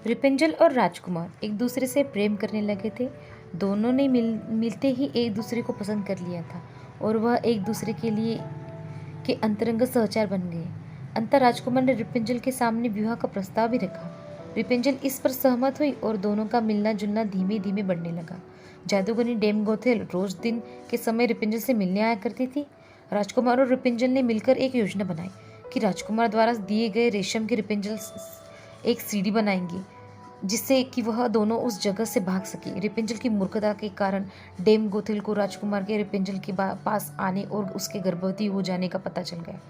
रिपेंजल और राजकुमार एक दूसरे से प्रेम करने लगे थे। दोनों ने मिलते ही एक दूसरे को पसंद कर लिया था और वह एक दूसरे के लिए के अंतरंग सहचर बन गए। अंतर राजकुमार ने रिपेंजल के सामने विवाह का प्रस्ताव भी रखा। रिपेंजल इस पर सहमत हुई और दोनों का मिलना जुलना धीमे धीमे बढ़ने लगा। जादूगरनी डेम गोथेल रोज दिन के समय रिपेंजल से मिलने आया करती थी। राजकुमार और रिपेंजल ने मिलकर एक योजना बनाई कि राजकुमार द्वारा दिए गए रेशम के रिपेंजल एक सीढ़ी बनाएंगी जिससे कि वह दोनों उस जगह से भाग सके। रिपेंजल की मूर्खता के कारण डेम गोथेल को राजकुमार के रिपेंजल के पास आने और उसके गर्भवती हो जाने का पता चल गया।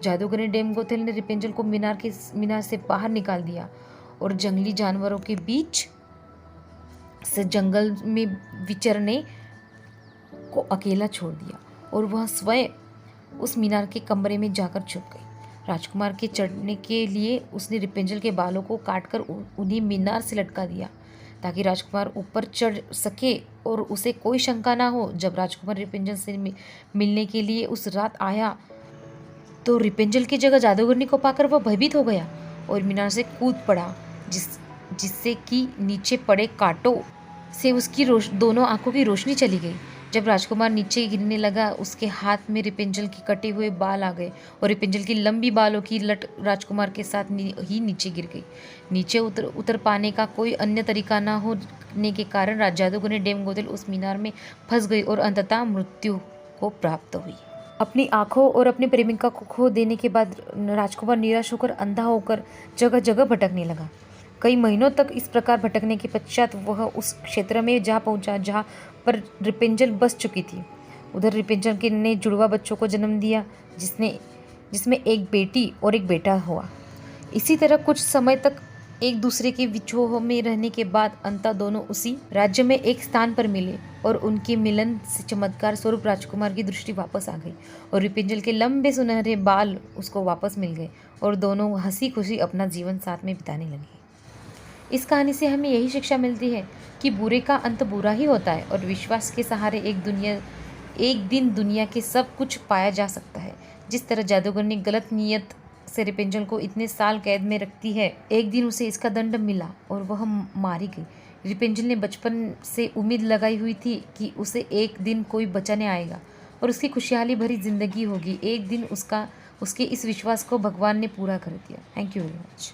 जादूगरनी डेम गोथेल ने रिपेंजल को मीनार से बाहर निकाल दिया और जंगली जानवरों के बीच से जंगल में विचरने को अकेला छोड़ दिया और वह स्वयं उस मीनार के कमरे में जाकर छुप गई। राजकुमार के चढ़ने के लिए उसने रिपेंजल के बालों को काटकर उन्हें मीनार से लटका दिया ताकि राजकुमार ऊपर चढ़ सके और उसे कोई शंका ना हो। जब राजकुमार रिपेंजल से मिलने के लिए उस रात आया तो रिपेंजल की जगह जादूगरनी को पाकर वह भयभीत हो गया और मीनार से कूद पड़ा जिससे कि नीचे पड़े कांटों से उसकी दोनों आंखों की रोशनी चली गई। जब राजकुमार नीचे गिरने लगा उसके हाथ में रिपेंजल के कटे हुए बाल आ गए और रिपेंजल की लंबी बालों की लट राजकुमार के साथ ही नीचे गिर गई। नीचे उतर पाने का कोई अन्य तरीका न होने के कारण जादूगरनी डेम गोथेल उस मीनार में फंस गई और अंततः मृत्यु को प्राप्त हुई। अपनी आंखों और अपनी प्रेमिका को खो देने के बाद राजकुमार निराश होकर अंधा होकर जगह जगह भटकने लगा। कई महीनों तक इस प्रकार भटकने के पश्चात वह उस क्षेत्र में जा पहुंचा जहां पर रिपेंजल बस चुकी थी। उधर रिपेंजल ने जुड़वा बच्चों को जन्म दिया जिसमें एक बेटी और एक बेटा हुआ। इसी तरह कुछ समय तक एक दूसरे के विछोह में रहने के बाद अंततः दोनों उसी राज्य में एक स्थान पर मिले और उनके मिलन से चमत्कार स्वरूप राजकुमार की दृष्टि वापस आ गई और रिपेंजल के लंबे सुनहरे बाल उसको वापस मिल गए और दोनों हंसी खुशी अपना जीवन साथ में बिताने लगे। इस कहानी से हमें यही शिक्षा मिलती है कि बुरे का अंत बुरा ही होता है और विश्वास के सहारे एक दिन दुनिया के सब कुछ पाया जा सकता है। जिस तरह जादूगरनी गलत नीयत से रिपेंजल को इतने साल कैद में रखती है, एक दिन उसे इसका दंड मिला और वह मारी गई। रिपेंजल ने बचपन से उम्मीद लगाई हुई थी कि उसे एक दिन कोई बचाने आएगा और उसकी खुशहाली भरी जिंदगी होगी। एक दिन उसके इस विश्वास को भगवान ने पूरा कर दिया। Thank you very much.